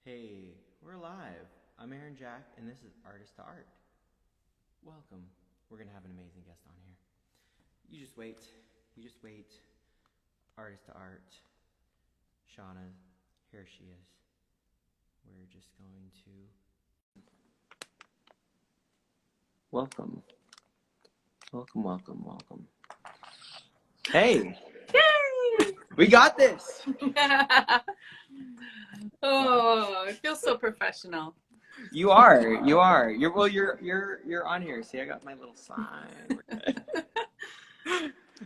Hey, we're live. I'm Aaron Jack, and this is Artist to Art. Welcome. We're going to have an amazing guest on here. You just wait. You just wait. Artist to Art. Shawna, here she is. We're just going to... Welcome. Welcome, welcome, welcome. Hey! Yay! We got this! Oh, it feels so professional. You are. You're on here. See, I got my little sign.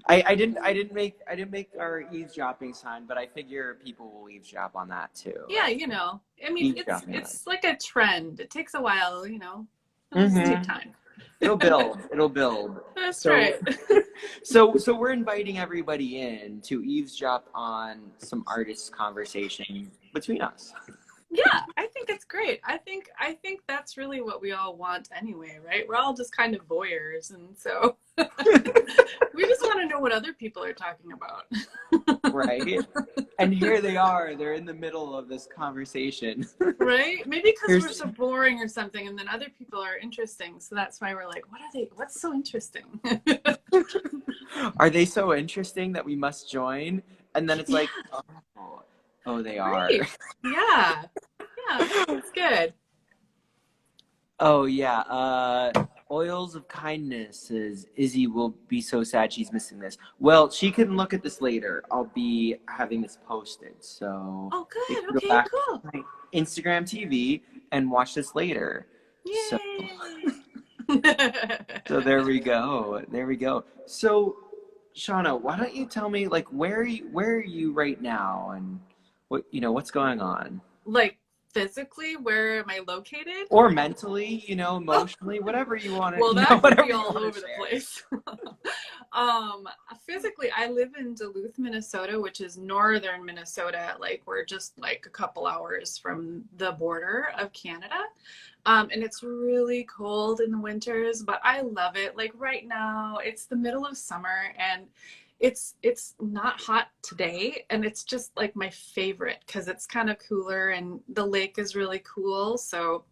I didn't make our eavesdropping sign, but I figure people will eavesdrop on that too. Yeah, Right? I mean, it's like a trend. It takes a while, It'll just take time. It'll build. It'll build. That's right. So we're inviting everybody in to eavesdrop on some artist conversation between us. Yeah, I think it's great. I think that's really what we all want anyway, right? We're all just kind of voyeurs, and so we just want to know what other people are talking about. Right? And here they are. They're in the middle of this conversation. Right? Maybe because we're so boring or something, and then other people are interesting. So that's why we're like, what's so interesting? Are they so interesting that we must join? And then it's like, oh, they are. Yeah. Yeah, it's good. Oh, yeah. Oils of Kindness says, Izzy will be so sad she's missing this. Well, she can look at this later. I'll be having this posted. So oh, good. Go Okay, back cool. to my Instagram TV and watch this later. Yay. So there we go. There we go. So, Shawna, why don't you tell me, like, where are you right now, and what's going on? Like, physically, where am I located? Or mentally, emotionally, whatever you want to. Well, that could be you all wanna over the share. place. Physically, I live in Duluth, Minnesota, which is northern Minnesota. Like, we're just like a couple hours from the border of Canada. And it's really cold in the winters, but I love it. Like right now, it's the middle of summer and it's not hot today, and it's just like my favorite because it's kind of cooler and the lake is really cool. So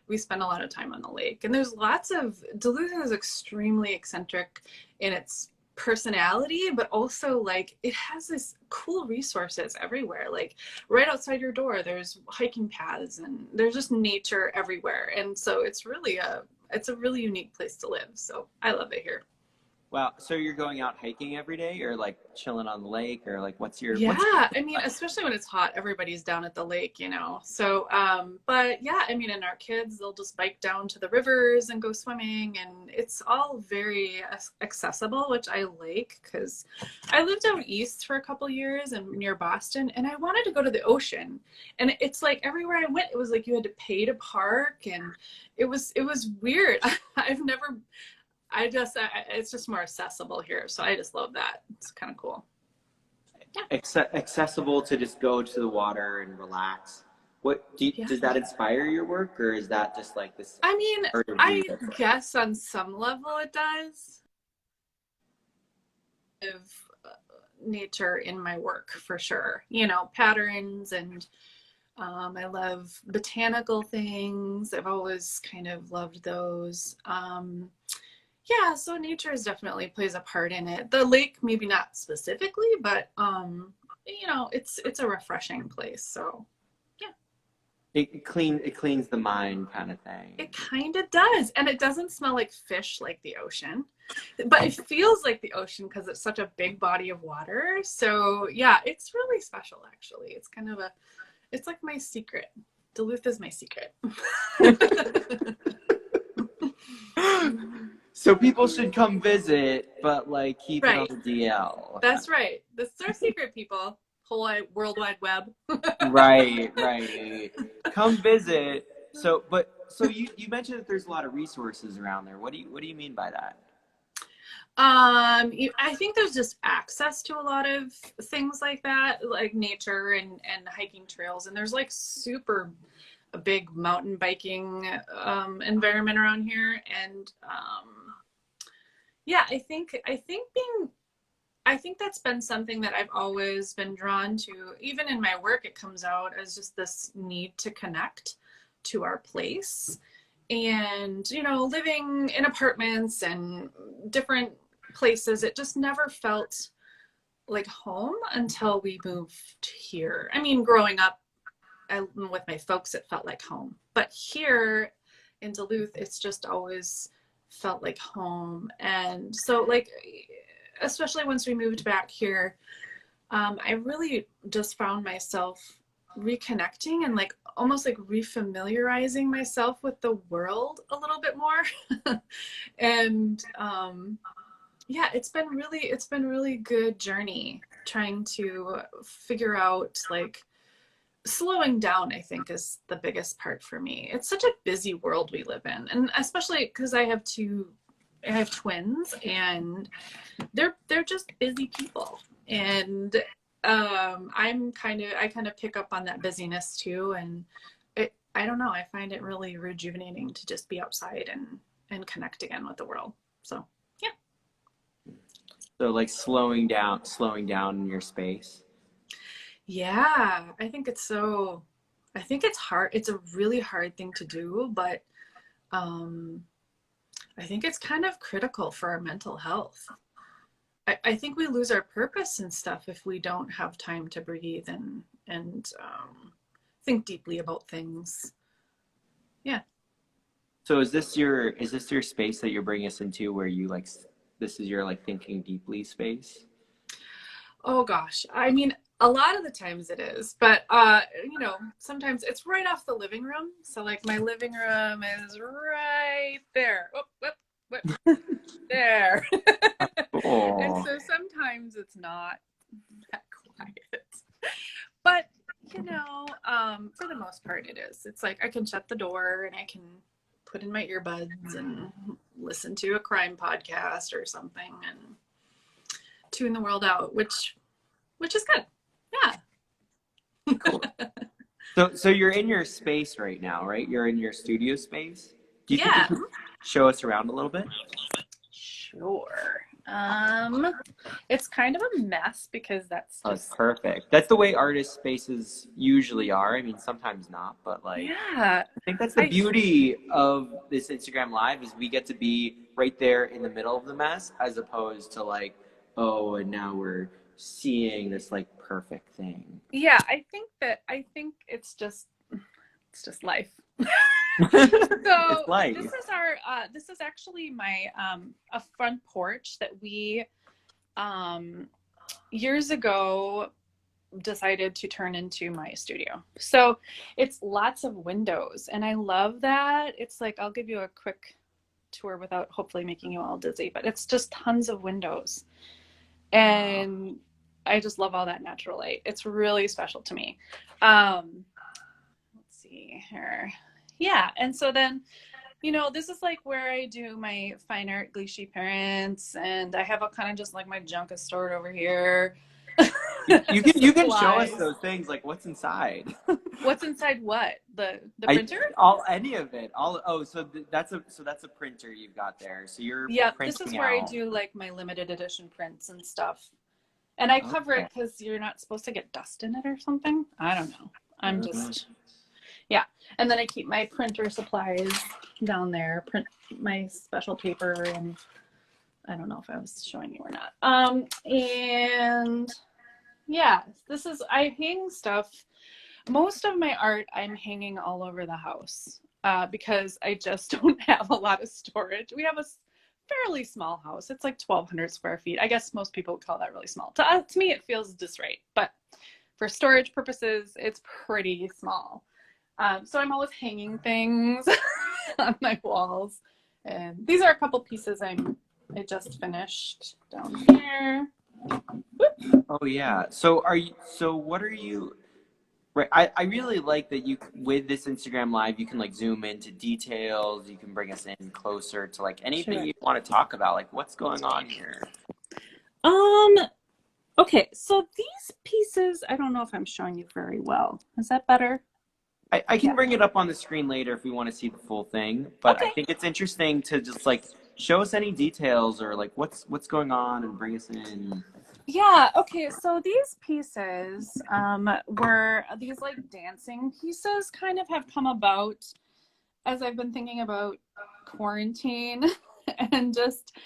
we spend a lot of time on the lake, and there's lots of Duluth is extremely eccentric in its personality, but also like it has this cool resources everywhere. Like right outside your door there's hiking paths and there's just nature everywhere, and so it's a really unique place to live. So I love it here. Wow. So you're going out hiking every day, or like chilling on the lake, or like what's your I mean, especially when it's hot, everybody's down at the lake, So, but yeah, I mean, and our kids, they'll just bike down to the rivers and go swimming, and it's all very accessible, which I like because I lived out east for a couple years and near Boston, and I wanted to go to the ocean, and it's like everywhere I went, it was like you had to pay to park, and it was weird. It's just more accessible here. So I just love that. It's kind of cool. Yeah. Accessible to just go to the water and relax. Does that inspire your work, or is that just like this? I mean, I guess on some level it does. Of nature in my work for sure. Patterns, and I love botanical things. I've always kind of loved those. Yeah, so nature is definitely plays a part in it. The lake, maybe not specifically, but it's a refreshing place. So yeah. It cleans the mind, kind of thing. It kind of does. And it doesn't smell like fish like the ocean. But it feels like the ocean because it's such a big body of water. So yeah, it's really special actually. It's like my secret. Duluth is my secret. So people should come visit, but like keep it on the DL. That's right. This is our secret, people. Whole World Wide Web. Right. Come visit. So you mentioned that there's a lot of resources around there. What do you mean by that? I think there's just access to a lot of things like that, like nature and hiking trails, and there's like super a big mountain biking environment around here, and yeah, I think being I think that's been something that I've always been drawn to. Even in my work, it comes out as just this need to connect to our place. And, you know, living in apartments and different places, it just never felt like home until we moved here. I mean, growing up with my folks, it felt like home. But here in Duluth, it's just always felt like home. And so, like, especially once we moved back here, I really just found myself reconnecting and like almost like refamiliarizing myself with the world a little bit more. And yeah, it's been really good journey trying to figure out, like, slowing down, I think, is the biggest part for me. It's such a busy world we live in, and especially because I have twins, and they're just busy people, and I kind of pick up on that busyness too, and I don't know, I find it really rejuvenating to just be outside and connect again with the world. So yeah. So like slowing down in your space. Yeah, I think it's hard. It's a really hard thing to do, but I think it's kind of critical for our mental health. I think we lose our purpose and stuff if we don't have time to breathe and think deeply about things. Yeah. So is this your space that you're bringing us into, where you like, this is your like thinking deeply space? Oh gosh. I mean, a lot of the times it is, but you know, sometimes it's right off the living room. So like my living room is right there. There. And so sometimes it's not that quiet. But you know, for the most part it is. It's like I can shut the door and I can put in my earbuds and listen to a crime podcast or something and tune the world out, which is good. Yeah. Cool. So you're in your space right now, right? You're in your studio space. Do you think you could show us around a little bit? Sure. It's kind of a mess because that's just perfect. That's the way artist spaces usually are. I mean, sometimes not, but like, yeah. I think that's the beauty of this Instagram Live, is we get to be right there in the middle of the mess, as opposed to like, oh, and now we're seeing this like perfect thing. Yeah, I think it's just life. So life. this is actually my a front porch that we years ago decided to turn into my studio. So it's lots of windows and I love that. It's like, I'll give you a quick tour without hopefully making you all dizzy, but it's just tons of windows. And I just love all that natural light. It's really special to me. Let's see here. Yeah. And so then, you know, this is like where I do my fine art glichy prints, and I have a kind of just like my junk is stored over here. You can show us those things, like what's inside. What's inside what? The printer? Any of it. So that's a printer you've got there. So you're this is where I do like my limited edition prints and stuff. And I cover it because you're not supposed to get dust in it or something. I don't know. I'm just yeah. And then I keep my printer supplies down there, print my special paper, and I don't know if I was showing you or not. And yeah, I hang stuff. Most of my art I'm hanging all over the house because I just don't have a lot of storage. We have a fairly small house. It's like 1,200 square feet. I guess most people would call that really small. To me, it feels just right. But for storage purposes, it's pretty small. So I'm always hanging things on my walls. And these are a couple pieces I just finished down here. Oh yeah. So what are you, right? I really like that you, with this Instagram Live, you can like zoom into details. You can bring us in closer to like anything you want to talk about. Like what's going on here? Okay. So these pieces, I don't know if I'm showing you very well. Is that better? I can bring it up on the screen later if we want to see the full thing, but I think it's interesting to just like show us any details or like what's going on and bring us in. Yeah, okay, so these pieces were these like dancing pieces kind of have come about as I've been thinking about quarantine and just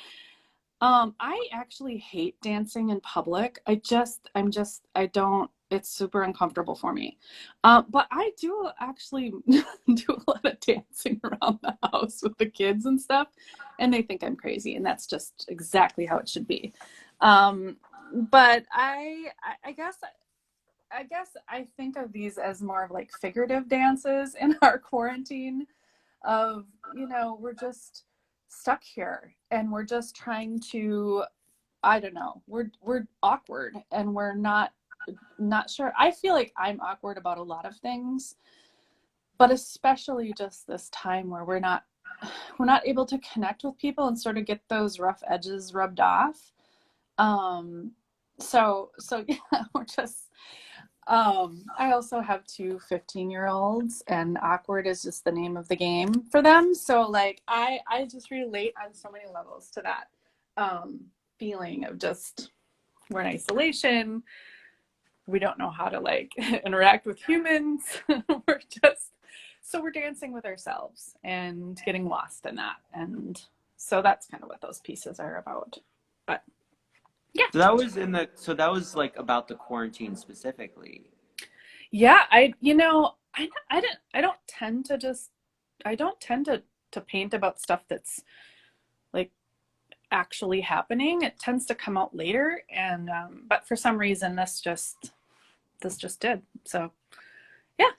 I actually hate dancing in public. I don't, it's super uncomfortable for me. But I do actually do a lot of dancing around the house with the kids and stuff, and they think I'm crazy, and that's just exactly how it should be. Um, but I guess I think of these as more of like figurative dances in our quarantine of, we're just stuck here and we're just trying to, I don't know, we're awkward and we're not sure. I feel like I'm awkward about a lot of things, but especially just this time where we're not able to connect with people and sort of get those rough edges rubbed off. Um so yeah, we're just I also have two 15-year-olds, and awkward is just the name of the game for them. So like I just relate on so many levels to that feeling of just we're in isolation. We don't know how to like interact with humans. We're just so we're dancing with ourselves and getting lost in that. And so that's kind of what those pieces are about. But yeah. So that was like about the quarantine specifically. Yeah, I don't tend to just I don't tend to paint about stuff that's like actually happening. It tends to come out later, and but for some reason this just did. So yeah.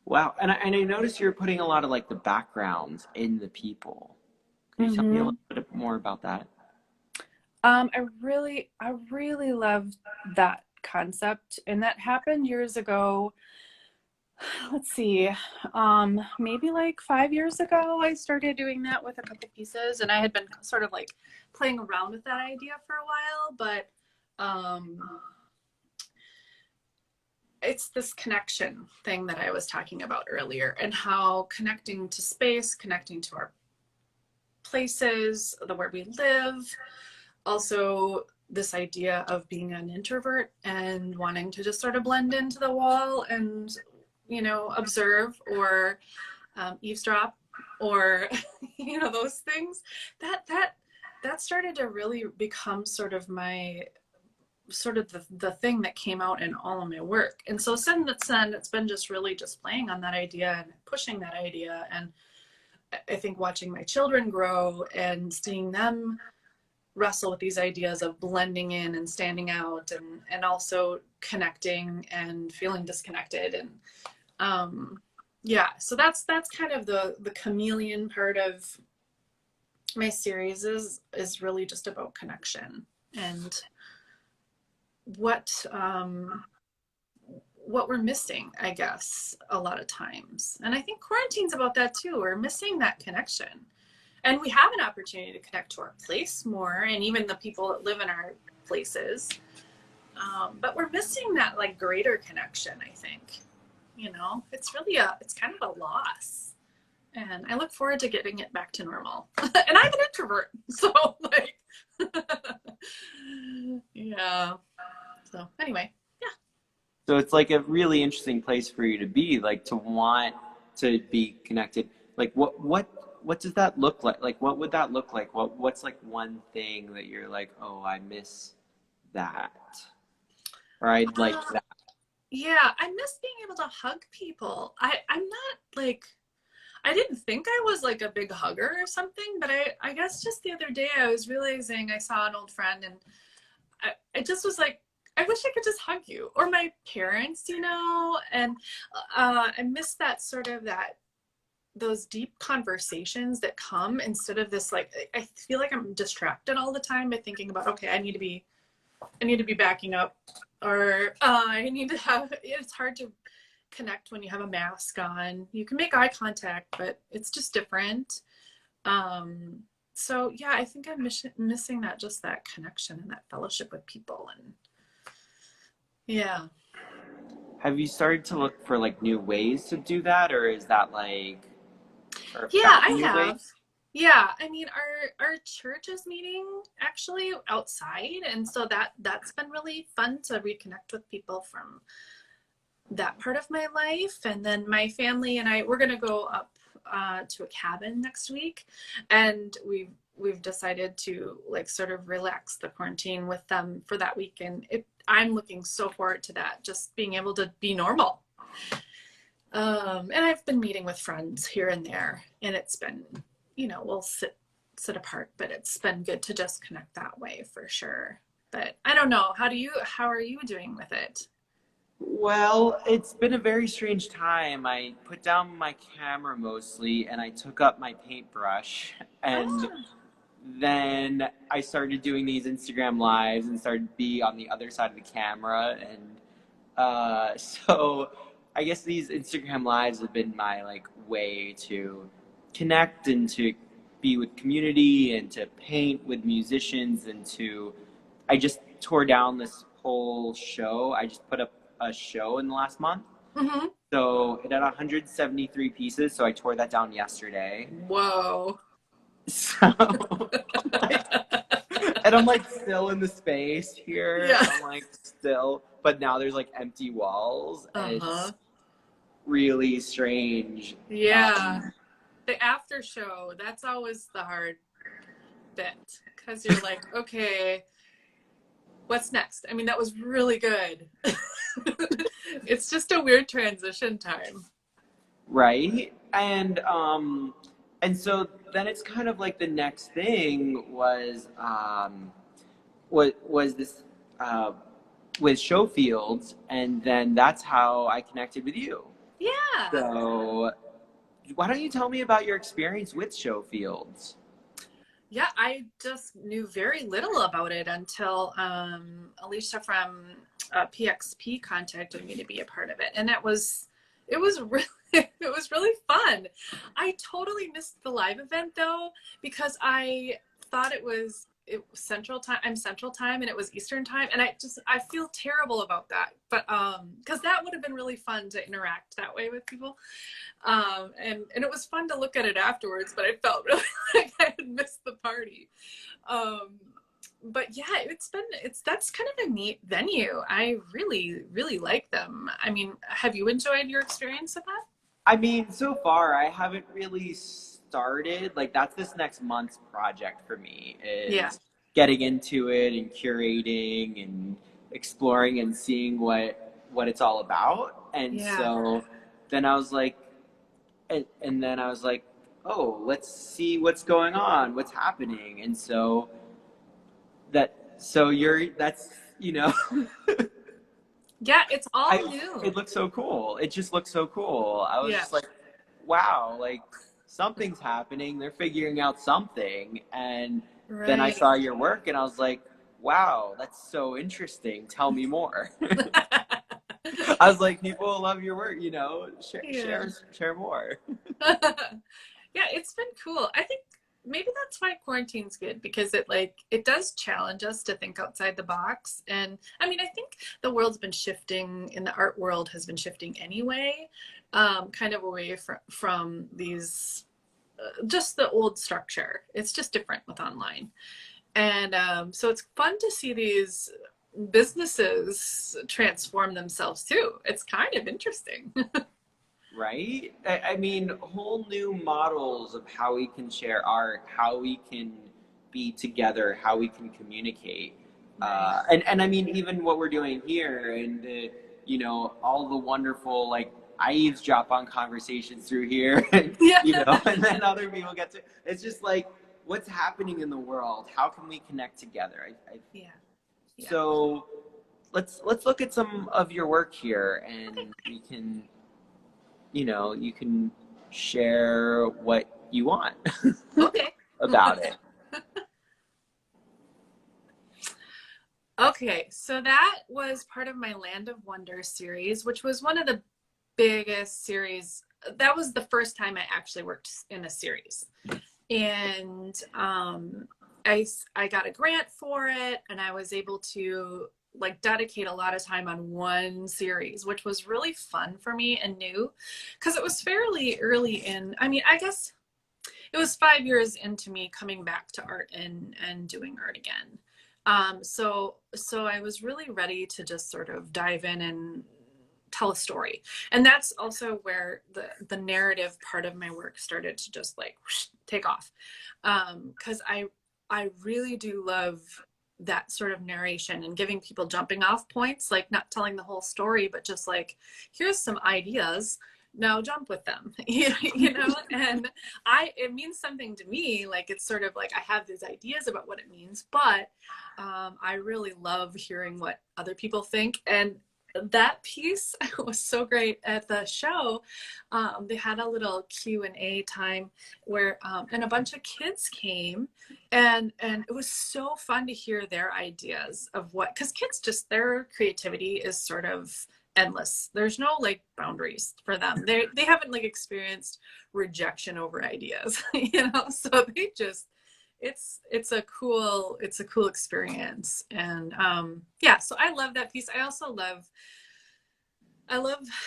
Wow. And I noticed you're putting a lot of like the backgrounds in the people. Can you tell me a Hmm. little bit more about that? I really love that concept, and that happened years ago. Let's see, maybe like 5 years ago, I started doing that with a couple pieces, and I had been sort of like playing around with that idea for a while, but um, it's this connection thing that I was talking about earlier, and how connecting to space, connecting to our places, the where we live, also this idea of being an introvert and wanting to just sort of blend into the wall and observe or eavesdrop or those things that started to really become sort of the thing that came out in all of my work. And so since then it's been just really just playing on that idea and pushing that idea. And I think watching my children grow and seeing them wrestle with these ideas of blending in and standing out, and also connecting and feeling disconnected, and yeah, so that's kind of the chameleon part of my series is really just about connection and what what we're missing, I guess, a lot of times. And I think quarantine's about that too. We're missing that connection, and we have an opportunity to connect to our place more, and even the people that live in our places. But we're missing that like greater connection, I think. It's kind of a loss. And I look forward to getting it back to normal. And I'm an introvert, so like, yeah. So anyway, yeah. So it's like a really interesting place for you to be, like to want to be connected. Like what does that look like? Like what would that look like? What's like one thing that you're like, oh, I miss that. Or I'd like Uh, that. yeah, I miss being able to hug people. I'm not like I didn't think I was like a big hugger or something, but I guess just the other day I was realizing I saw an old friend, and I just was like, I wish I could just hug you, or my parents, and I miss that sort of those deep conversations that come instead of this like I feel like I'm distracted all the time by thinking about, okay, I need to be backing up, or I need to have. It's hard to connect when you have a mask on. You can make eye contact, but it's just different. So yeah, I think I'm missing that connection and that fellowship with people, and yeah. Have you started to look for like new ways to do that, or is that like, or Yeah, found I new ways? have. Yeah, I mean our church is meeting actually outside, and so that's been really fun to reconnect with people from that part of my life. And then my family and we're gonna go up to a cabin next week, and we've decided to like sort of relax the quarantine with them for that week, and I'm looking so forward to that, just being able to be normal. And I've been meeting with friends here and there, and it's been, we'll sit apart, but it's been good to just connect that way for sure. But I don't know, how are you doing with it? Well, it's been a very strange time. I put down my camera mostly and I took up my paintbrush, and Ah, then I started doing these Instagram lives and started to be on the other side of the camera. And so I guess these Instagram lives have been my like way to connect and to be with community and to paint with musicians and to I just tore down this whole show. I just put up a show in the last month. mm-hmm. So it had 173 pieces, so I tore that down yesterday. Whoa. So like, and I'm like still in the space here. Yeah. I'm like still, but now there's like empty walls, and Uh-huh. it's really strange. Yeah. The after show, that's always the hard bit, because you're like, okay, what's next? I mean, that was really good. It's just a weird transition time. Right? And so then it's kind of like the next thing was this with Showfields, and then that's how I connected with you. Yeah. So why don't you tell me about your experience with Showfields? Yeah, I just knew very little about it until Alicia from PXP contacted me to be a part of it, and it was really it was really fun. I totally missed the live event though, because I thought it was Central Time. I'm Central Time, and it was Eastern Time, and I feel terrible about that. But because that would have been really fun to interact that way with people. And it was fun to look at it afterwards, but I felt really like I had missed the party. But yeah, that's kind of a neat venue. I really, really like them. I mean, have you enjoyed your experience with that? I mean, so far I haven't really started. Like that's this next month's project for me Yeah. is getting into it and curating and exploring and seeing what it's all about. And Yeah. so then I was like, and then I was like, oh, let's see what's going on, what's happening. And so that's Yeah, it's all I new. it looks so cool. It just looks so cool. I was Yeah. just like, wow, like something's happening. They're figuring out something. And then I Right. saw your work and I was like, wow, that's so interesting. Tell me more. I was like, people will love your work, Yeah. share more. Yeah, it's been cool. I think maybe that's why quarantine's good, because it does challenge us to think outside the box. And I mean, I think the world's been shifting, in the art world has been shifting anyway, kind of away from these just the old structure. It's just different with online. And so it's fun to see these businesses transform themselves too. It's kind of interesting. Right? I mean, whole new models of how we can share art, how we can be together, how we can communicate. Right. And I mean, even what we're doing here and, all the wonderful, like, I eavesdrop on conversations through here, and, Yeah. and then other people get to, it's just like, what's happening in the world? How can we connect together? Yeah. Yeah. So let's look at some of your work here, Okay. and we can you can share what you want Okay. about it. Okay, so that was part of my Land of Wonder series, which was one of the biggest series. That was the first time I actually worked in a series. And I got a grant for it, and I was able to like dedicate a lot of time on one series, which was really fun for me and new, because it was fairly early in. I mean, I guess it was 5 years into me coming back to art and doing art again. So I was really ready to just sort of dive in and tell a story. And that's also where the narrative part of my work started to just like whoosh, take off. Because I really do love that sort of narration and giving people jumping off points, like not telling the whole story, but just like, here's some ideas, now jump with them. You know, and it means something to me. Like, it's sort of like I have these ideas about what it means, but I really love hearing what other people think. And that piece was so great at the show. They had a little Q&A time where and a bunch of kids came, and it was so fun to hear their ideas of what, because kids, just their creativity is sort of endless. There's no like boundaries for them. They haven't like experienced rejection over ideas, you know, so they just, it's a cool experience. And yeah, so I love that piece. I also love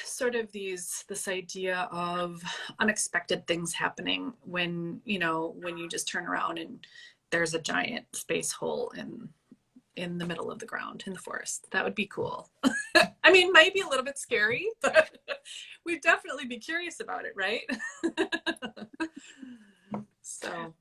sort of this idea of unexpected things happening when, you know, when you just turn around and there's a giant space hole in the middle of the ground in the forest. That would be cool. I mean, might be a little bit scary, but we'd definitely be curious about it, right? So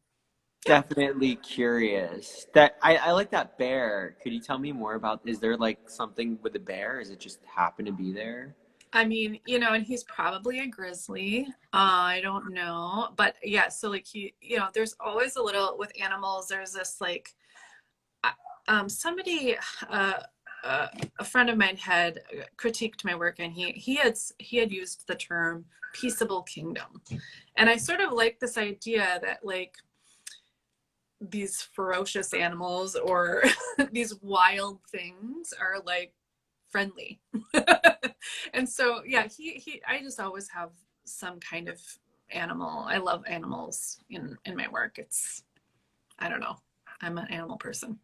Definitely curious. That I like that bear. Could you tell me more about, is there like something with the bear? Is it just happen to be there? I mean, you know, and he's probably a grizzly. I don't know. But yeah, so like he, you know, there's always a little with animals, there's this like, somebody, a friend of mine had critiqued my work, and he had used the term peaceable kingdom. And I sort of like this idea that like these ferocious animals or these wild things are like friendly. And so yeah, I just always have some kind of animal. I love animals in my work. It's, I don't know, I'm an animal person.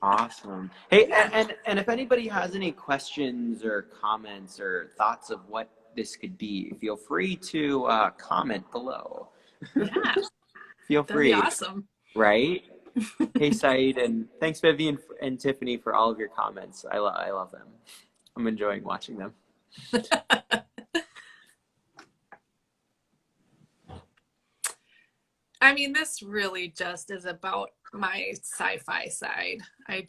Awesome. Hey, Yeah. and if anybody has any questions or comments or thoughts of what this could be, feel free to comment below. Yeah, Feel that'd be free, awesome. right? Hey, Saeed, and thanks, Vivian and Tiffany, for all of your comments. I love them. I'm enjoying watching them. I mean, this really just is about my sci-fi side. I've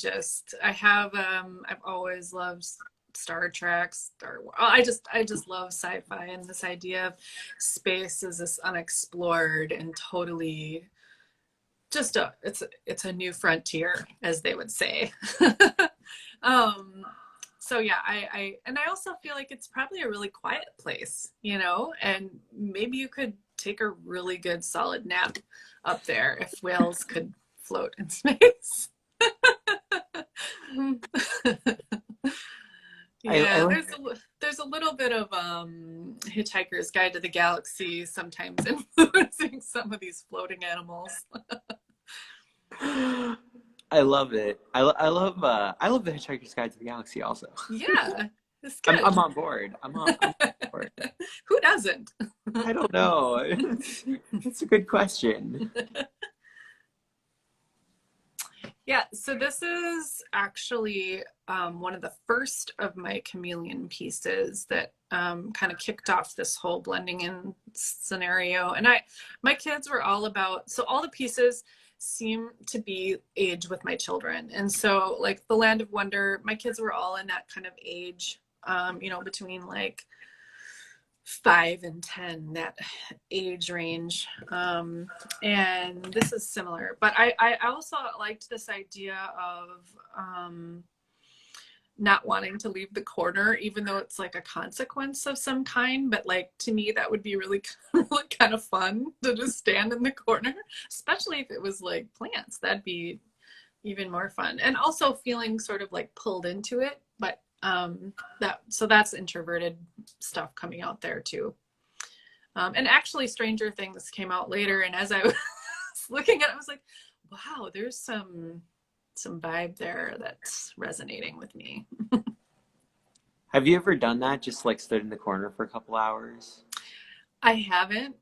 always loved Star Trek, Star Wars. I just love sci-fi, and this idea of space is this unexplored and totally just it's a new frontier, as they would say. um, so yeah, I also feel like it's probably a really quiet place, you know, and maybe you could take a really good solid nap up there if whales could float in space. I Yeah, like. there's a little bit of Hitchhiker's Guide to the Galaxy sometimes influencing some of these floating animals. I love it. I love the Hitchhiker's Guide to the Galaxy also. Yeah, it's I'm good. on board. I'm on board. Who doesn't? I don't know. It's a good question. Yeah, so this is actually one of the first of my chameleon pieces that kind of kicked off this whole blending in scenario. And my kids were all about, so all the pieces seem to be age with my children. And so like the Land of Wonder, my kids were all in that kind of age, you know, between like 5 and 10, that age range. And this is similar, but I also liked this idea of not wanting to leave the corner, even though it's like a consequence of some kind. But like, to me, that would be really, really kind of fun to just stand in the corner, especially if it was like plants. That'd be even more fun. And also feeling sort of like pulled into it. But that's introverted stuff coming out there too. And actually Stranger Things came out later, and as I was looking at it, I was like, wow, there's some vibe there that's resonating with me. Have you ever done that? Just like stood in the corner for a couple hours? I haven't,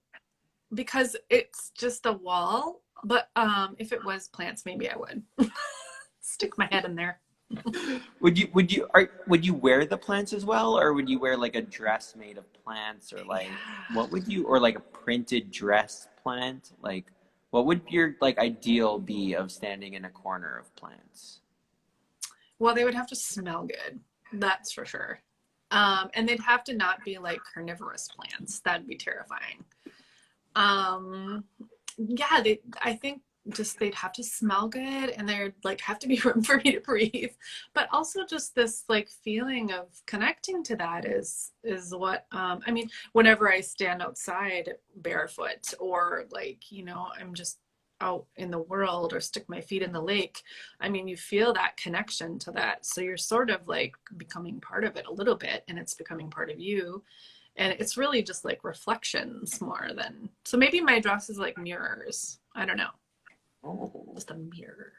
because it's just a wall. But if it was plants, maybe I would stick my head in there. Would you wear the plants as well, or would you wear like a dress made of plants, or like Yeah. what would you, or like a printed dress plant? Like what would your like ideal be of standing in a corner of plants? Well, they would have to smell good. That's for sure. And they'd have to not be like carnivorous plants. That'd be terrifying. Um, yeah, I think just they'd have to smell good and there'd like have to be room for me to breathe. But also just this like feeling of connecting to that is what I mean, whenever I stand outside barefoot or like, I'm just out in the world or stick my feet in the lake, I mean, you feel that connection to that. So you're sort of like becoming part of it a little bit and it's becoming part of you. And it's really just like reflections more than, so maybe my dress is like mirrors. I don't know. Oh, Just a mirror.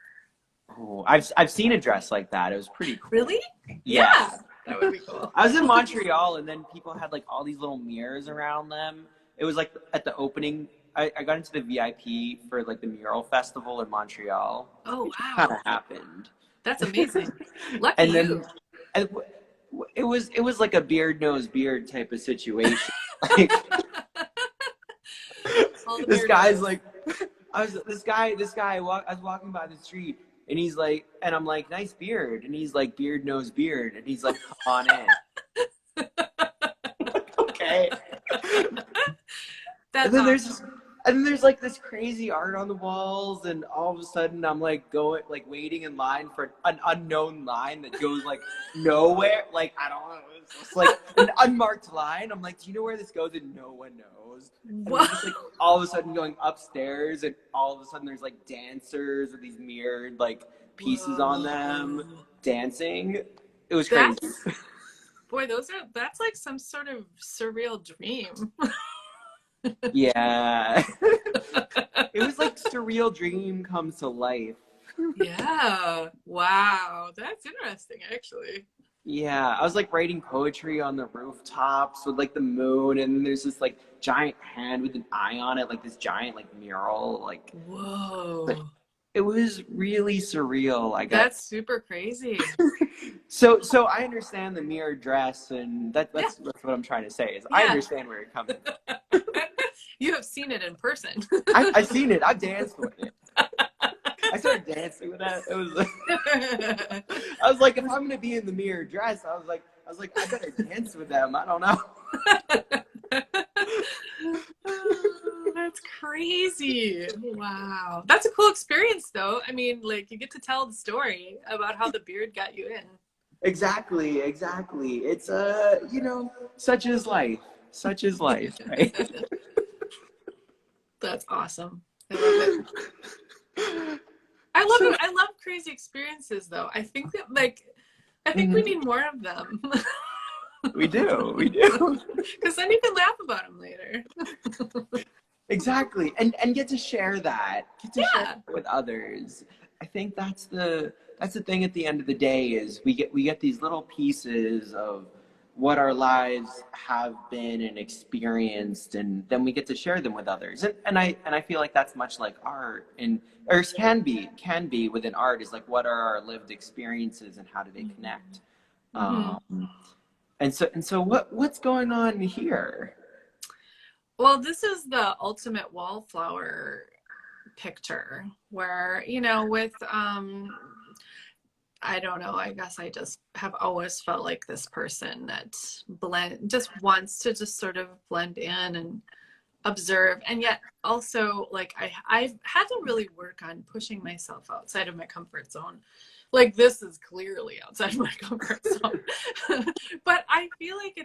oh, I've seen a dress like that. It was pretty cool. Really? Yes. Yeah. That would be cool. I was in Montreal, and then people had like all these little mirrors around them. It was like at the opening. I got into the VIP for like the mural festival in Montreal. Oh, It just kind wow. of happened. That's amazing. Lucky And then you. and it was like a beard knows beard type of situation. Like All the this guy's weirdos. like, I was walking by the street, and he's like, and I'm like, nice beard, and he's like, beard knows beard, and he's like, come on in. Okay. And That's then awesome. there's like this crazy art on the walls, and all of a sudden I'm like waiting in line for an unknown line that goes like nowhere. Like I don't know, it's just like an unmarked line. I'm like, do you know where this goes? And no one knows. And we're What? just like all of a sudden going upstairs, and all of a sudden there's like dancers with these mirrored like pieces on them Whoa. dancing. It was crazy. That's, boy, that's like some sort of surreal dream. Yeah. It was like surreal dream comes to life. Yeah. Wow. That's interesting, actually. Yeah, I was like writing poetry on the rooftops with like the moon, and then there's this like giant hand with an eye on it, like this giant like mural. Like Whoa. it was really surreal. I got That's super crazy. so I understand the mirror dress, and Yeah. that's what I'm trying to say is I Yeah. understand where you're coming from. You have seen it in person. I've seen it. I've danced with it. I started dancing with that. It was. I was like, if I'm gonna be in the mirror dress, I was like, I better dance with them. I don't know. Oh, that's crazy. Wow. That's a cool experience though. I mean, like you get to tell the story about how the beard got you in. Exactly. It's such is life. Such is life, right? That's awesome. I love it. I love it. I love crazy experiences though. I think that we need more of them. We do. Because then you can laugh about them later. Exactly. And get to share that. Share Yeah. it with others. I think that's the thing at the end of the day is we get these little pieces of what our lives have been and experienced, and then we get to share them with others. And I feel like that's much like art, and or can be within art is like what are our lived experiences and how do they connect. Mm-hmm. And so what's going on here? Well, this is the ultimate wallflower picture where, with I don't know, I guess I just have always felt like this person that just wants to just sort of blend in and observe, and yet also like I've had to really work on pushing myself outside of my comfort zone. Like this is clearly outside my comfort zone. But I feel like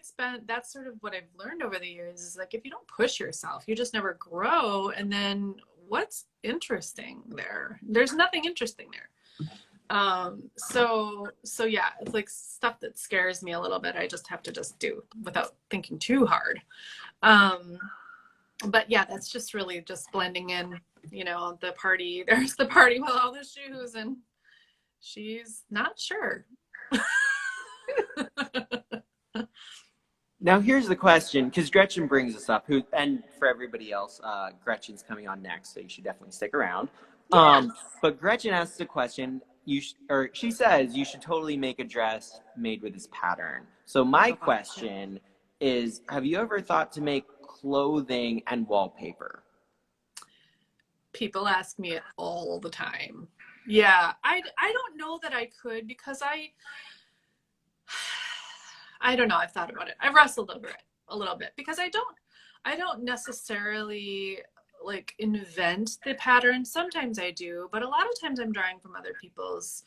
that's sort of what I've learned over the years is like if you don't push yourself, you just never grow, and then what's interesting there? There's nothing interesting there. So yeah, it's like stuff that scares me a little bit. I just have to just do without thinking too hard. But yeah, that's just really just blending in, the party. There's the party with all the shoes, and she's not sure. Now here's the question, because Gretchen brings this up, and for everybody else, Gretchen's coming on next, so you should definitely stick around. Yeah. But Gretchen asks the question, or she says you should totally make a dress made with this pattern. So my question is, have you ever thought to make clothing and wallpaper? People ask me it all the time. Yeah, I don't know that I could because I don't know. I've thought about it. I've wrestled over it a little bit because I don't necessarily like invent the pattern. Sometimes I do, but a lot of times I'm drawing from other people's,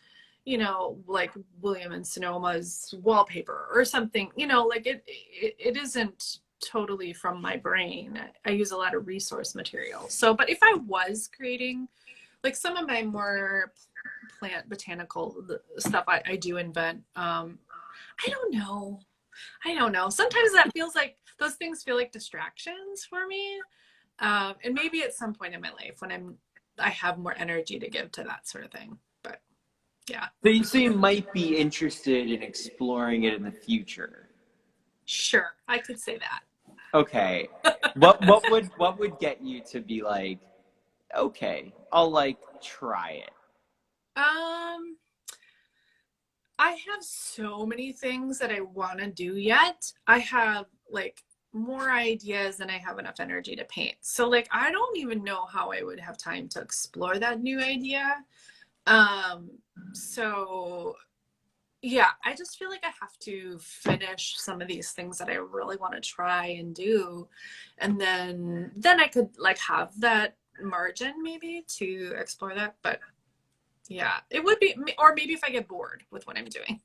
like William and Sonoma's wallpaper or something, like it isn't totally from my brain. I use a lot of resource material. So, but if I was creating like some of my more plant botanical stuff, I do invent. I don't know. I don't know. Sometimes that feels like those things feel like distractions for me. And maybe at some point in my life when I have more energy to give to that sort of thing. But yeah. So you might be interested in exploring it in the future. Sure, I could say that. Okay. What would get you to be like, okay, I'll like try it? Um, I have so many things that I want to do yet. I have like more ideas than I have enough energy to paint. So like I don't even know how I would have time to explore that new idea. Um, so yeah, I just feel like I have to finish some of these things that I really want to try and do. And then I could like have that margin maybe to explore that. But yeah, it would be, or maybe if I get bored with what I'm doing.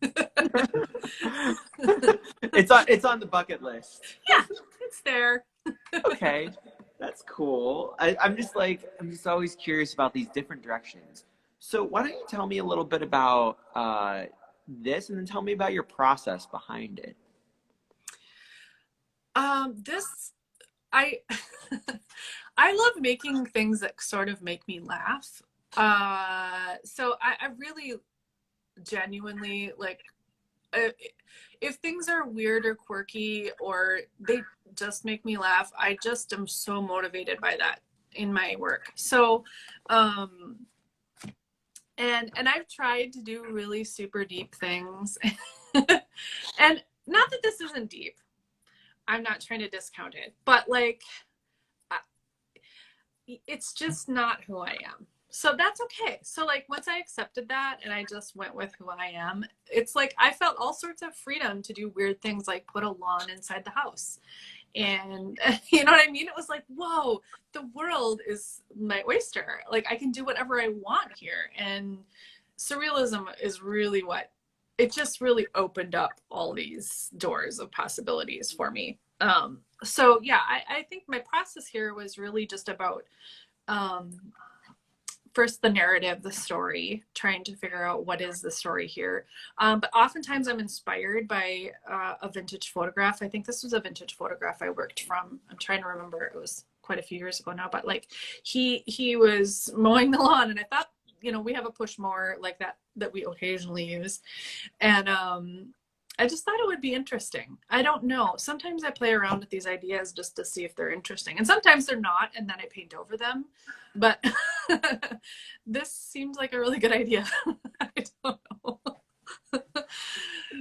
It's on the bucket list. Yeah, it's there. Okay, that's cool. I'm just always curious about these different directions. So why don't you tell me a little bit about this, and then tell me about your process behind it. This I I love making things that sort of make me laugh. So I really genuinely like if things are weird or quirky or they just make me laugh, I just am so motivated by that in my work. So and I've tried to do really super deep things. And not that this isn't deep. I'm not trying to discount it, but like it's just not who I am. So that's okay. So like once I accepted that and I just went with who I am, it's like I felt all sorts of freedom to do weird things like put a lawn inside the house. And you know what I mean? It was like, whoa, the world is my oyster. Like I can do whatever I want here. And surrealism is really what it just really opened up all these doors of possibilities for me. So yeah, I think my process here was really just about um, first the narrative, the story, trying to figure out what is the story here. But oftentimes I'm inspired by a vintage photograph. I think this was a vintage photograph I worked from. I'm trying to remember. It was quite a few years ago now, but like he was mowing the lawn, and I thought, we have a push mower like that we occasionally use, and I just thought it would be interesting. I don't know. Sometimes I play around with these ideas just to see if they're interesting. And sometimes they're not, and then I paint over them. But this seems like a really good idea. I don't know.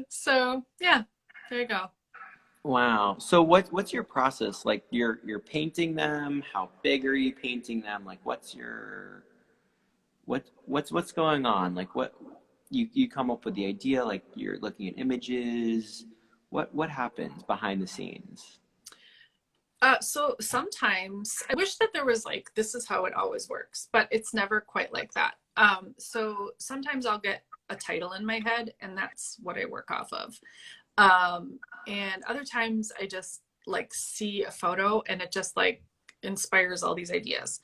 So yeah, there you go. Wow. So what's your process? Like you're painting them? How big are you painting them? Like what's going on? Like what you come up with the idea, like you're looking at images. What happens behind the scenes? So sometimes I wish that there was like, this is how it always works, but it's never quite like that. So sometimes I'll get a title in my head and that's what I work off of. And other times I just like see a photo and it just like inspires all these ideas.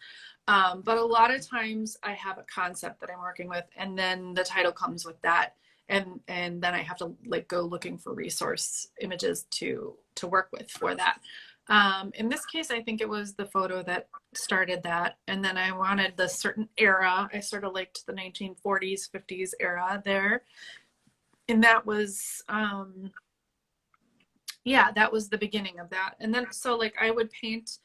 But a lot of times I have a concept that I'm working with and then the title comes with that. And then I have to like go looking for resource images to work with for that. In this case, I think it was the photo that started that. And then I wanted the certain era. I sort of liked the 1940s, 50s era there. And that was Yeah, that was the beginning of that. And then so like I would paint,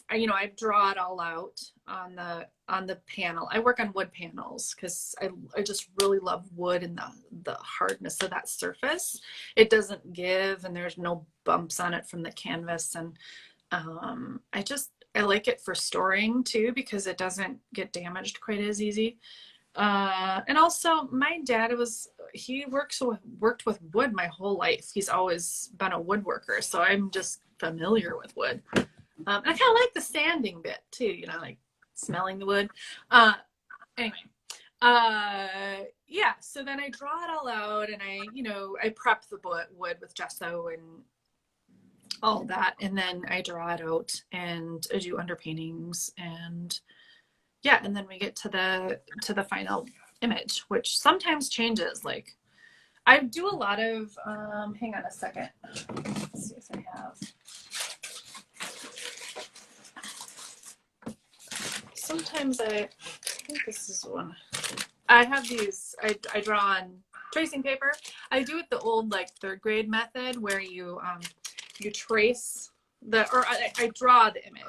I draw it all out on the panel. I work on wood panels because I just really love wood and the hardness of that surface. It doesn't give and there's no bumps on it from the canvas. And I like it for storing too because it doesn't get damaged quite as easy. And also my dad he worked with wood my whole life. He's always been a woodworker, so I'm just familiar with wood. And I kind of like the sanding bit too, like smelling the wood. Anyway, yeah. So then I draw it all out, and I prep the wood with gesso and all that, and then I draw it out and I do underpaintings, and yeah, and then we get to the final image, which sometimes changes. Like I do a lot of hang on a second. Let's see if I have. Sometimes I think this is one. I have these, I draw on tracing paper. I do it the old like third grade method where you trace I draw the image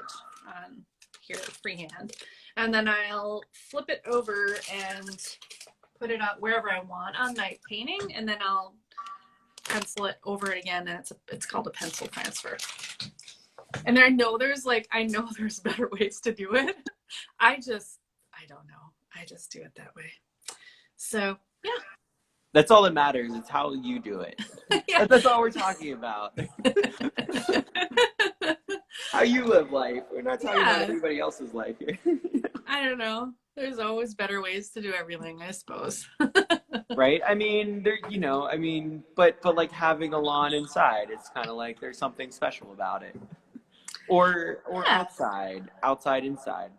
on here freehand, and then I'll flip it over and put it out wherever I want on my painting, and then I'll pencil it over it again, and it's called a pencil transfer. And I know there's better ways to do it. I don't know. I just do it that way. So, yeah. That's all that matters. It's how you do it. Yeah. That's all we're talking about. How you live life. We're not talking about everybody else's life here. I don't know. There's always better ways to do everything, I suppose. Right? I mean, but like having a lawn inside, it's kind of like there's something special about it. Or outside, inside.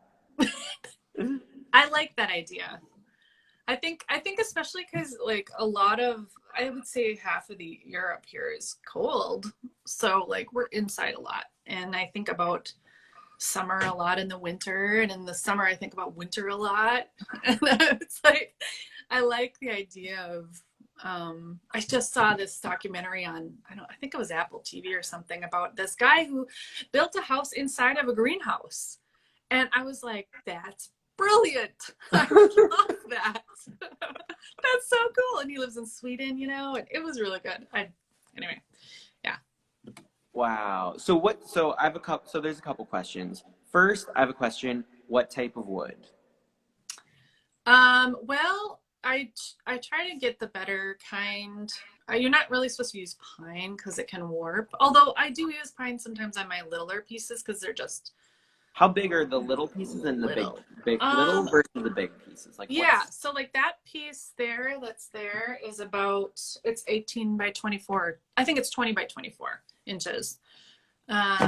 I like that idea. I think especially because like a lot of, I would say half of the Europe here is cold. So like we're inside a lot. And I think about summer a lot in the winter. And in the summer, I think about winter a lot. And it's like, I like the idea of, I just saw this documentary on, I think it was Apple TV or something about this guy who built a house inside of a greenhouse. And I was like, that's brilliant. I love that. That's so cool. And he lives in Sweden, and it was really good. Anyway, yeah. Wow. So I have there's a couple questions. First, I have a question. What type of wood? Well, I try to get the better kind. You're not really supposed to use pine because it can warp. Although I do use pine sometimes on my littler pieces because they're just. How big are the little pieces and the big little versus the big pieces? Like so like that piece that's there is it's 18 by 24. I think it's 20 by 24 inches.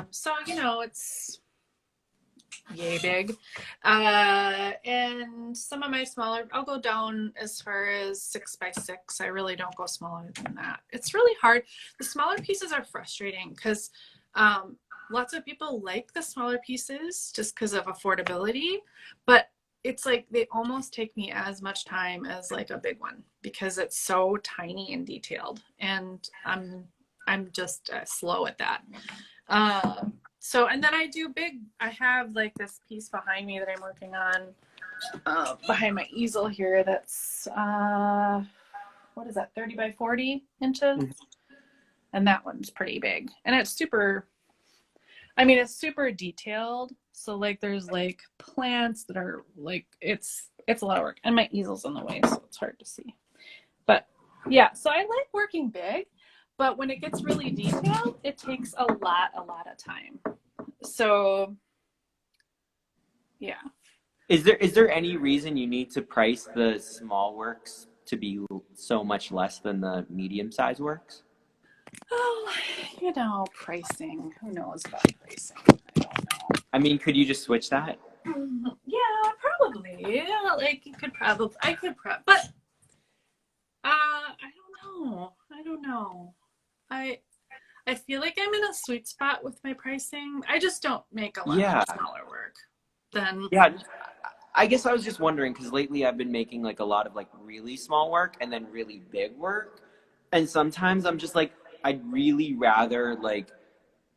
So it's yay big. And some of my smaller, I'll go down as far as 6 by 6. I really don't go smaller than that. It's really hard. The smaller pieces are frustrating because lots of people like the smaller pieces just because of affordability, but it's like they almost take me as much time as like a big one because it's so tiny and detailed, and I'm just slow at that. So, and then I have like this piece behind me that I'm working on behind my easel here. That's what is that, 30 by 40 inches? Mm-hmm. And that one's pretty big, and it's super detailed. So like there's like plants that are like, it's a lot of work, and my easel's in the way, so it's hard to see. But yeah, so I like working big, but when it gets really detailed, it takes a lot of time. So yeah. Is there any reason you need to price the small works to be so much less than the medium size works? Oh, pricing. Who knows about pricing? I don't know. I mean, could you just switch that? Yeah, probably. Yeah, like I could but I don't know. I feel like I'm in a sweet spot with my pricing. I just don't make a lot of smaller work. Yeah, I guess I was just wondering because lately I've been making like a lot of like really small work and then really big work, and sometimes I'm just like, I'd really rather like,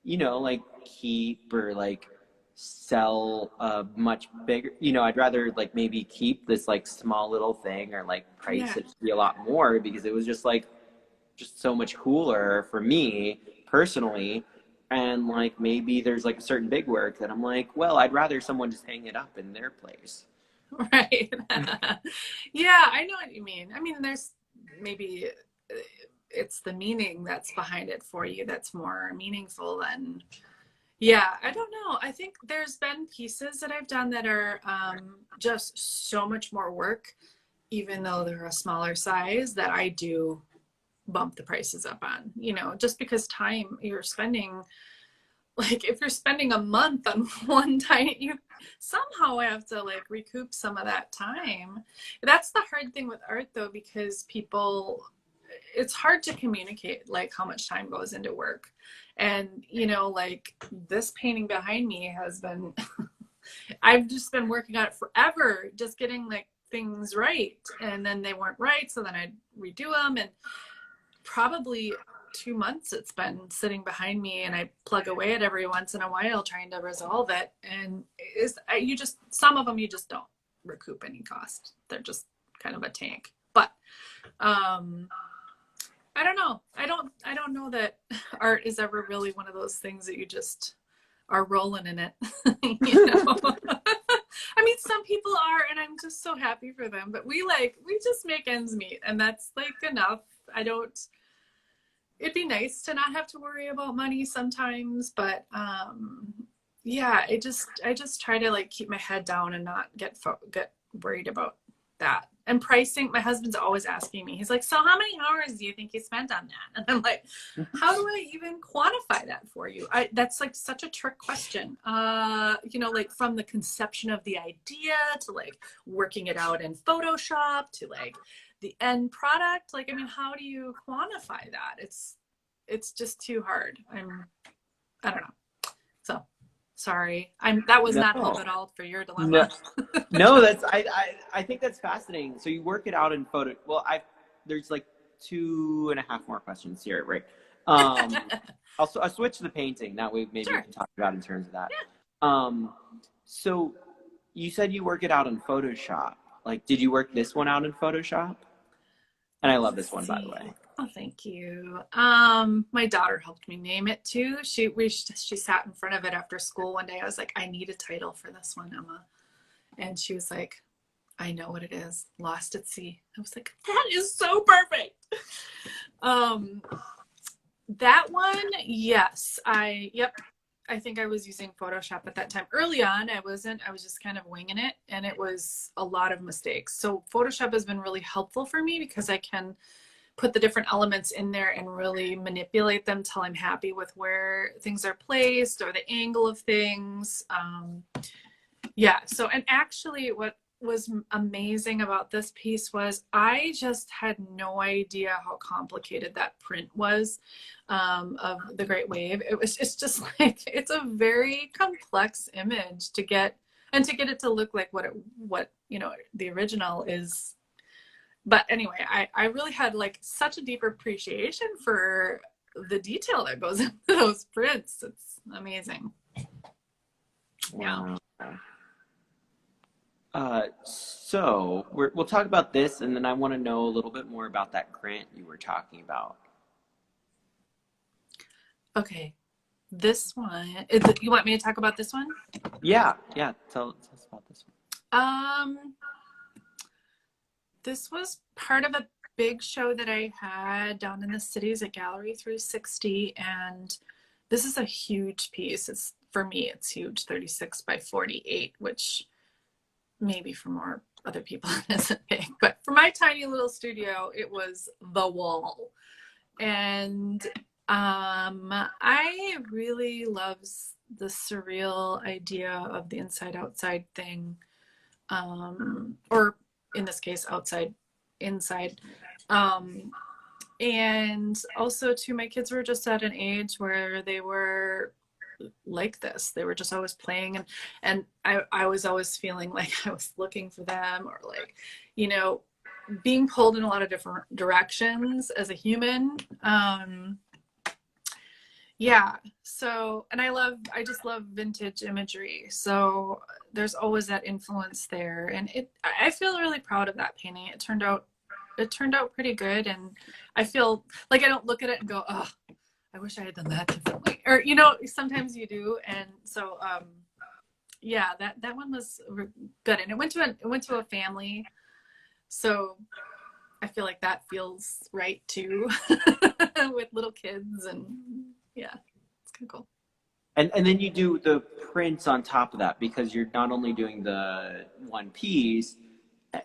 you know, like keep or like sell a much bigger, you know, I'd rather like maybe keep this like small little thing or like price Yeah. it to be a lot more because it was just like just so much cooler for me personally. And like maybe there's like a certain big work that I'm like, well, I'd rather someone just hang it up in their place. Right. Yeah, I know what you mean. I mean, there's maybe it's the meaning that's behind it for you that's more meaningful than, yeah, I don't know. I think there's been pieces that I've done that are just so much more work, even though they're a smaller size, that I do bump the prices up on, you know, just because time you're spending, like if you're spending a month on one tiny, you somehow have to like recoup some of that time. That's the hard thing with art though, because people, it's hard to communicate like how much time goes into work. And you know, like this painting behind me has been I've just been working on it forever, just getting like things right, and then they weren't right, so then I'd redo them, and probably 2 months it's been sitting behind me, and I plug away at every once in a while trying to resolve it. And is you just, some of them you just don't recoup any cost, they're just kind of a tank. But I don't know, I don't know that art is ever really one of those things that you just are rolling in it. You know. I mean, some people are, and I'm just so happy for them, but we just make ends meet, and that's like enough. I don't, it'd be nice to not have to worry about money sometimes, but yeah, I just try to like keep my head down and not get worried about that. And pricing, my husband's always asking me, he's like, so how many hours do you think you spent on that? And I'm like, how do I even quantify that for you? That's like such a trick question. You know, like from the conception of the idea to like working it out in Photoshop to like the end product. Like, I mean, how do you quantify that? It's just too hard. I don't know. So sorry. That was not help at all for your No, dilemma. no, that's I think that's fascinating. So you work it out in photo. Well, there's like 2.5 more questions here, right? I'll switch to the painting. That way, maybe we Sure. can talk about in terms of that. Yeah. So you said you work it out in Photoshop. Like, did you work this one out in Photoshop? And I love this one, by the way. Oh, thank you. My daughter helped me name it too. She sat in front of it after school one day. I was like, I need a title for this one, Emma. And she was like, I know what it is. Lost at Sea. I was like, that is so perfect. That one, yes. I think I was using Photoshop at that time. Early on, I wasn't. I was just kind of winging it, and it was a lot of mistakes. So Photoshop has been really helpful for me because I can put the different elements in there and really manipulate them till I'm happy with where things are placed or the angle of things. Yeah. So, and actually what was amazing about this piece was I just had no idea how complicated that print was, of the Great Wave. It's just like, it's a very complex image to get, and to get it to look like what, you know, the original is. But anyway, I really had like such a deep appreciation for the detail that goes into those prints. It's amazing. Wow. So we'll talk about this, and then I want to know a little bit more about that grant you were talking about. Okay, this one, you want me to talk about this one? Yeah. Tell us about this one. This was part of a big show that I had down in the cities at Gallery 360, and this is a huge piece. It's, for me, it's huge, 36 by 48, which maybe for more other people it isn't big, but for my tiny little studio, it was the wall. And I really love the surreal idea of the inside outside thing, or in this case outside inside, and also too, my kids were just at an age where they were like this. They were just always playing, and I was always feeling like I was looking for them, or like, you know, being pulled in a lot of different directions as a human. Yeah. So, and I just love vintage imagery. So there's always that influence there. And I feel really proud of that painting. It turned out pretty good. And I feel like I don't look at it and go, oh, I wish I had done that differently. Or, sometimes you do. And so, yeah, that one was good. And it went to a family. So I feel like that feels right too, with little kids. And yeah, it's kind of cool. And then you do the prints on top of that because you're not only doing the one piece.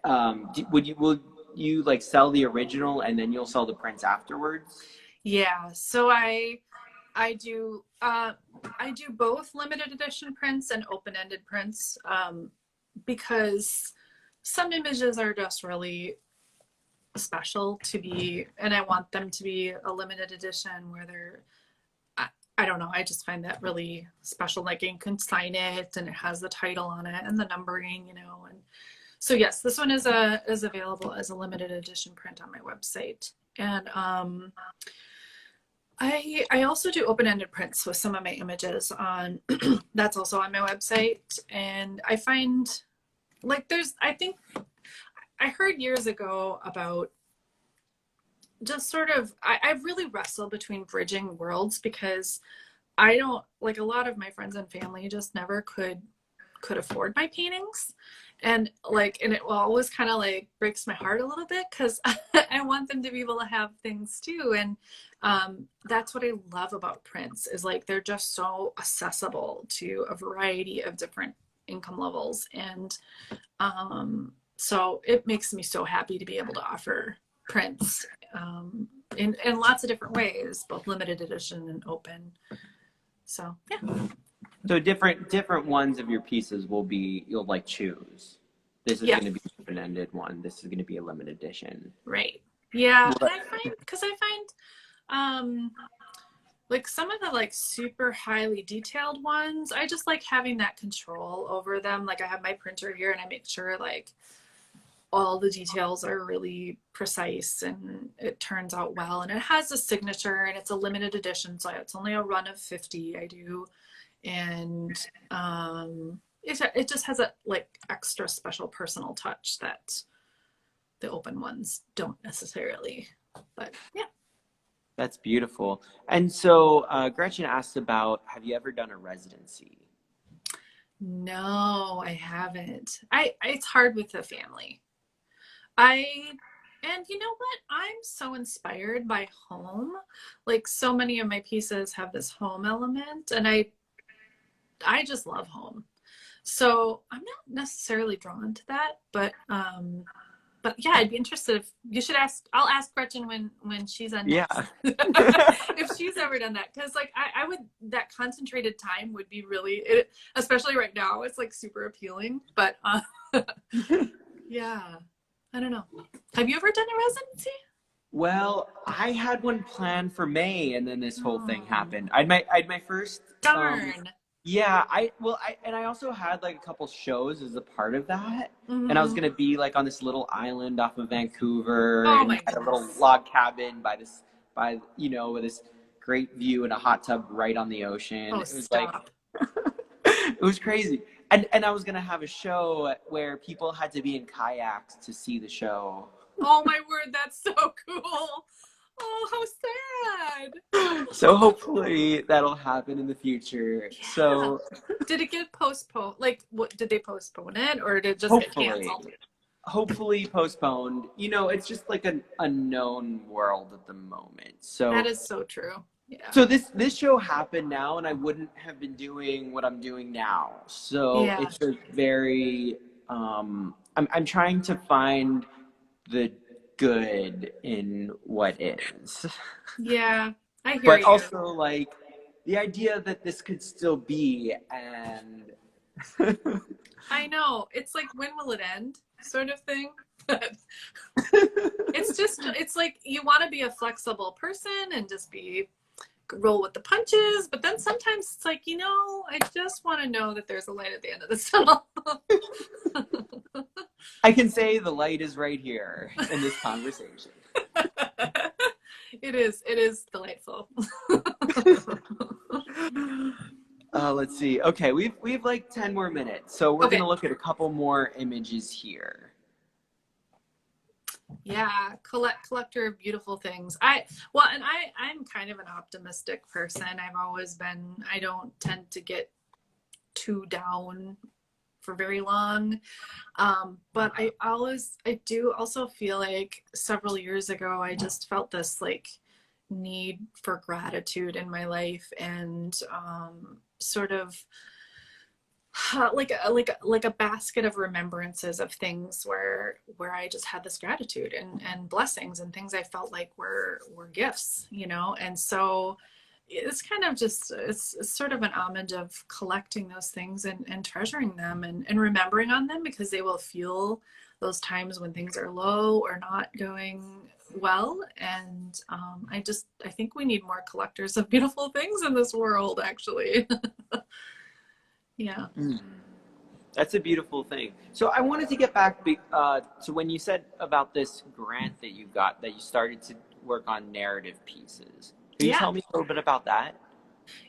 Will you like sell the original and then you'll sell the prints afterwards? Yeah, so I do both limited edition prints and open-ended prints, because some images are just really special to be, and I want them to be a limited edition where I don't know, I just find that really special. Like you can sign it and it has the title on it and the numbering, and so yes, this one is available as a limited edition print on my website. And I also do open-ended prints with some of my images on that's also on my website. And I find like I think I heard years ago about just sort of I really wrestle between bridging worlds because I don't like a lot of my friends and family just never could afford my paintings. And it always kind of like breaks my heart a little bit because I want them to be able to have things too. And that's what I love about prints is like they're just so accessible to a variety of different income levels. And so it makes me so happy to be able to offer prints in lots of different ways, both limited edition and open. So yeah. So different ones of your pieces you'll like choose. This is Yeah. going to be an open-ended one. This is going to be a limited edition. Right. Yeah. And I find like some of the like super highly detailed ones, I just like having that control over them. Like I have my printer here and I make sure like all the details are really precise and it turns out well. And it has a signature and it's a limited edition. So it's only a run of 50 I do. And it just has a like extra special personal touch that the open ones don't necessarily. But yeah. That's beautiful. And so Gretchen asked about, have you ever done a residency? No, I haven't. It's hard with the family. And you know what? I'm so inspired by home. Like so many of my pieces have this home element and I just love home. So I'm not necessarily drawn to that, but yeah, I'd be interested if you should ask. I'll ask Gretchen when she's on Yeah. if she's ever done that, because like I would, that concentrated time would be really, especially right now, it's like super appealing. But yeah, I don't know. Have you ever done a residency? Well, I had one planned for May, and then this whole thing happened. I'd my first. Darn. Yeah, I also had like a couple shows as a part of that, and I was gonna be like on this little island off of Vancouver, and had a little log cabin with this great view and a hot tub right on the ocean. Oh, It was stop. it was crazy, and I was gonna have a show where people had to be in kayaks to see the show. Oh my word, that's so cool. Oh, how sad. So hopefully that'll happen in the future. Yeah. So did it get postponed? Like, what did they postpone it, or did it just get canceled? Hopefully postponed. It's just like an unknown world at the moment. So that is so true. Yeah. So this show happened now, and I wouldn't have been doing what I'm doing now. So yeah. It's just very. I'm trying to find the good in what is. Yeah, I hear but you. But also like the idea that this could still be, and I know, it's like, when will it end sort of thing. It's like you want to be a flexible person and just roll with the punches, but then sometimes it's like, I just want to know that there's a light at the end of the tunnel. I can say the light is right here in this conversation. It is delightful. Let's see. Okay, we've like 10 more minutes, so we're Okay. gonna look at a couple more images here. Yeah, collector of beautiful things. I'm kind of an optimistic person. I've always been. I don't tend to get too down for very long. But I do also feel like several years ago, I just felt this like need for gratitude in my life, and sort of like a basket of remembrances of things where I just had this gratitude and blessings and things I felt like were gifts, you know. And so it's kind of just it's sort of an homage of collecting those things and treasuring them and remembering on them, because they will fuel those times when things are low or not going well. And I think we need more collectors of beautiful things in this world, actually. Yeah. Mm. That's a beautiful thing. So I wanted to get back to when you said about this grant that you got, that you started to work on narrative pieces. Can you Yeah. tell me a little bit about that?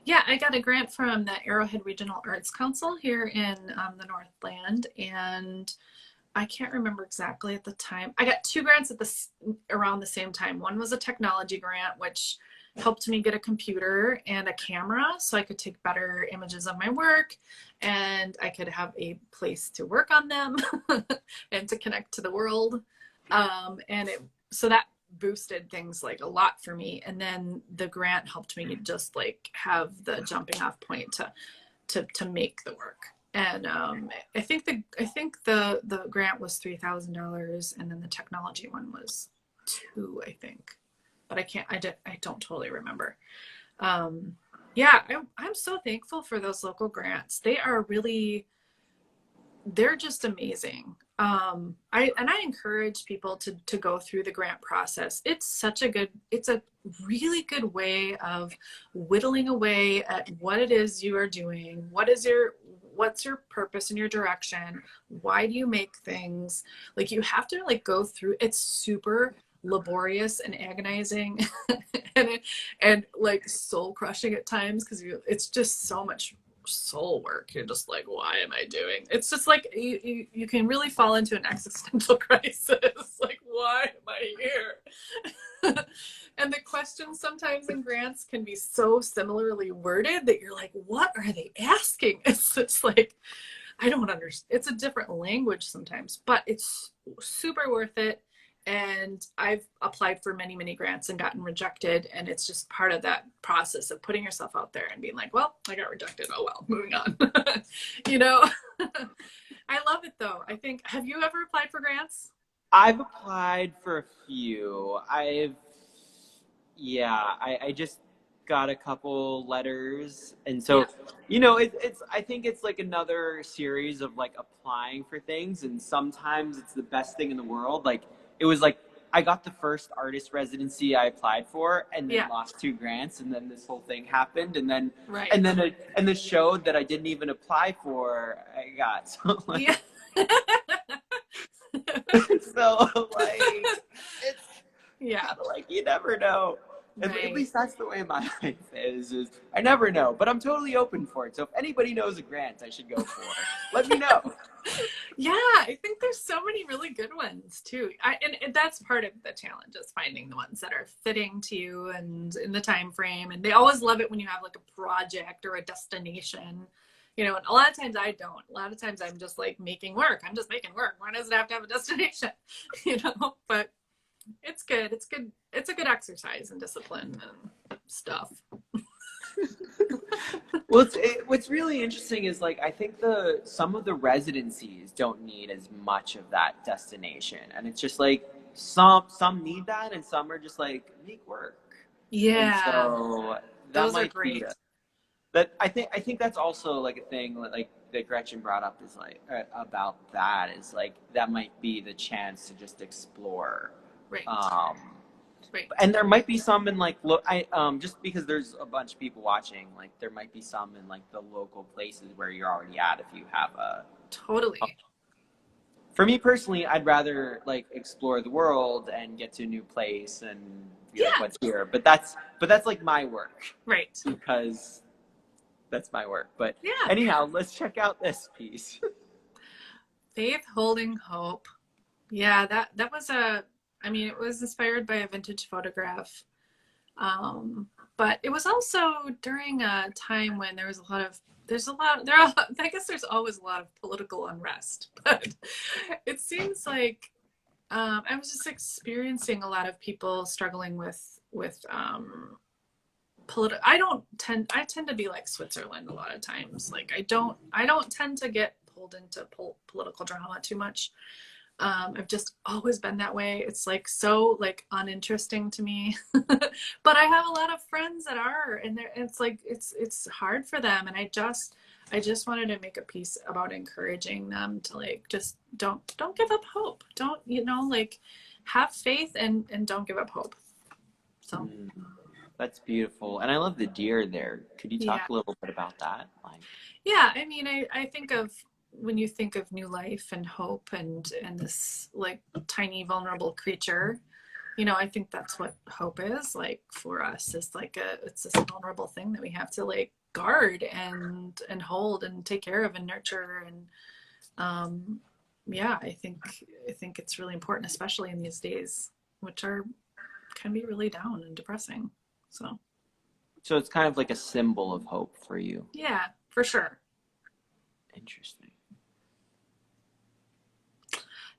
Yeah, I got a grant from the Arrowhead Regional Arts Council here in the Northland, and I can't remember exactly at the time. I got two grants around the same time. One was a technology grant, which helped me get a computer and a camera so I could take better images of my work, and I could have a place to work on them and to connect to the world. So that boosted things like a lot for me. And then the grant helped me just like have the jumping off point to make the work. And I think the grant was $3,000, and then the technology one was two, I think. But I don't totally remember. Yeah, I'm so thankful for those local grants. They're just amazing. I encourage people to go through the grant process. It's a really good way of whittling away at what it is you are doing. What's your purpose and your direction? Why do you make things? Like, you have to like go through, it's super laborious and agonizing and like soul crushing at times, because it's just so much soul work. You're just like, why am I doing? It's just like you can really fall into an existential crisis. Like, why am I here? And the questions sometimes in grants can be so similarly worded that you're like, what are they asking? It's like, I don't understand. It's a different language sometimes, but it's super worth it. And I've applied for many, many grants and gotten rejected. And it's just part of that process of putting yourself out there and being like, well, I got rejected. Oh, well, moving on. You know, I love it though. Have you ever applied for grants? I've applied for a few. I just got a couple letters, and so it's I think it's like another series of like applying for things, and sometimes it's the best thing in the world. Like, it was like I got the first artist residency I applied for, and then lost two grants, and then this whole thing happened, and then and the show that I didn't even apply for I got. So like, so like it's like, you never know. At least that's the way my life is I never know, but I'm totally open for it. So if anybody knows a grant I should go for, let me know. Yeah, I think there's so many really good ones too. And that's part of the challenge, is finding the ones that are fitting to you and in the time frame. And they always love it when you have like a project or a destination, you know. And a lot of times I don't. A lot of times I'm just like making work. I'm just making work. Why does it have to have a destination? You know, but it's good. It's good. It's a good exercise and discipline and stuff. Well, what's really interesting is like, I think some of the residencies don't need as much of that destination, and it's just like some need that, and some are just like, make work. Yeah, and so that those might are great. But I think that's also like a thing like that Gretchen brought up, is like about that, is like that might be the chance to just explore. Right. Right. And there might be some in like just because there's a bunch of people watching, like there might be some in like the local places where you're already at, if you have a totally. For me personally, I'd rather like explore the world and get to a new place and be like, what's here? But that's like my work Right. because that's my work. But Yeah. anyhow, let's check out this piece. Faith Holding Hope. Yeah, that was it was inspired by a vintage photograph. But it was also during a time when there was I guess there's always a lot of political unrest, but it seems like I was just experiencing a lot of people struggling with I tend to be like Switzerland a lot of times. Like I don't tend to get pulled into political drama too much. I've just always been that way. It's like so like uninteresting to me. But I have a lot of friends that are, and it's like it's hard for them. And I just wanted to make a piece about encouraging them to like just don't give up hope. Don't like have faith and don't give up hope. So that's beautiful, and I love the deer there. Could you talk a little bit about that? Yeah, I mean, I think of when you think of new life and hope and this like tiny vulnerable creature, I think that's what hope is like for us. It's like it's this vulnerable thing that we have to like guard and hold and take care of and nurture. And I think it's really important, especially in these days, which can be really down and depressing. So it's kind of like a symbol of hope for you. Yeah, for sure. Interesting.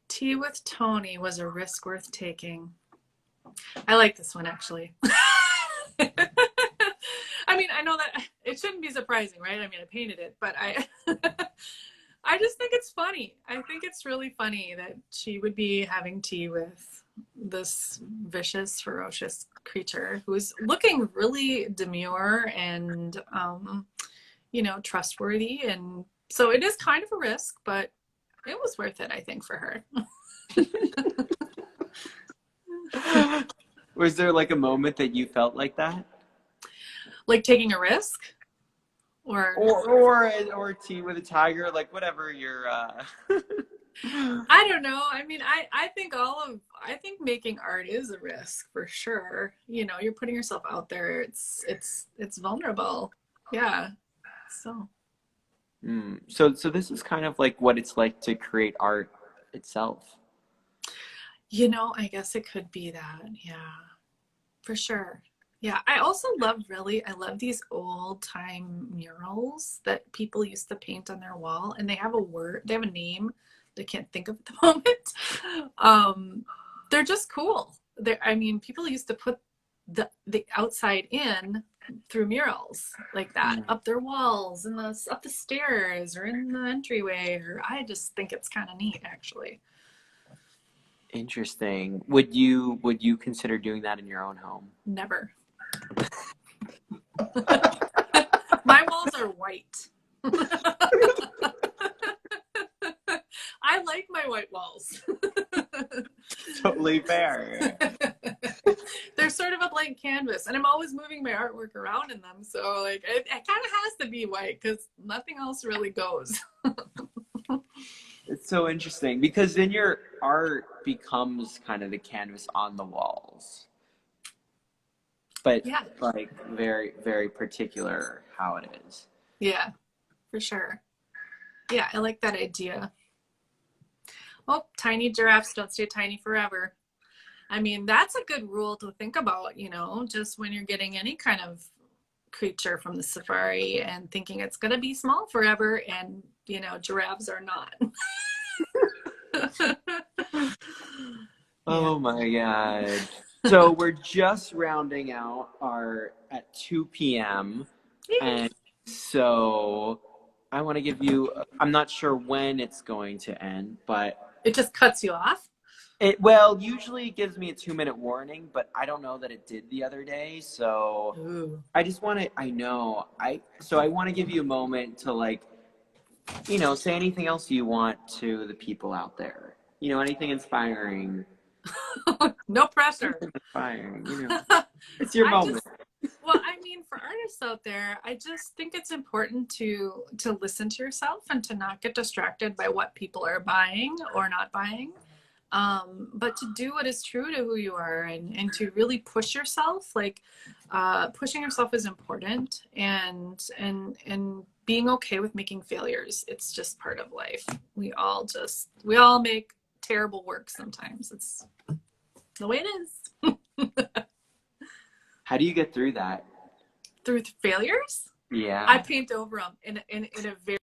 Tea with Tony was a risk worth taking. I like this one, actually. I mean, I know that it shouldn't be surprising, right? I mean, I painted it, but I just think it's funny. I think it's really funny that she would be having tea with this vicious, ferocious creature who's looking really demure and, trustworthy. And so it is kind of a risk, but it was worth it, I think, for her. Was there like a moment that you felt like that? Like taking a risk? Or tea with a tiger, like whatever you're I don't know. I mean, I think I think making art is a risk for sure. You're putting yourself out there. It's vulnerable. Yeah. So So this is kind of like what it's like to create art itself. I guess it could be that. Yeah. For sure. Yeah, I also love these old time murals that people used to paint on their wall, and they have a name that I can't think of at the moment. They're just cool. People used to put the outside in through murals like that, up their walls and up the stairs or in the entryway, or I just think it's kind of neat, actually. Interesting. Would you consider doing that in your own home? Never. My walls are white. I like my white walls. Totally fair. They're sort of a blank canvas, and I'm always moving my artwork around in them. So like it kind of has to be white because nothing else really goes. It's so interesting because then your art becomes kind of the canvas on the walls. But like very, very particular how it is. Yeah, for sure. Yeah, I like that idea. Oh, tiny giraffes don't stay tiny forever. I mean, that's a good rule to think about, just when you're getting any kind of creature from the safari and thinking it's going to be small forever, and, giraffes are not. Oh my God. So we're just rounding out at 2 p.m. And so I want to give you, I'm not sure when it's going to end, but it just cuts you off? Usually it gives me a 2-minute warning, but I don't know that it did the other day. So I just want to, I want to give you a moment to say anything else you want to the people out there. Anything inspiring. No pressure. Inspiring, It's your moment. For artists out there, I just think it's important to listen to yourself and to not get distracted by what people are buying or not buying. But to do what is true to who you are, and to really push yourself, like pushing yourself is important, and being okay with making failures. It's just part of life. We all make terrible work sometimes. It's the way it is. How do you get through that? Through failures, Yeah. I paint over them in a very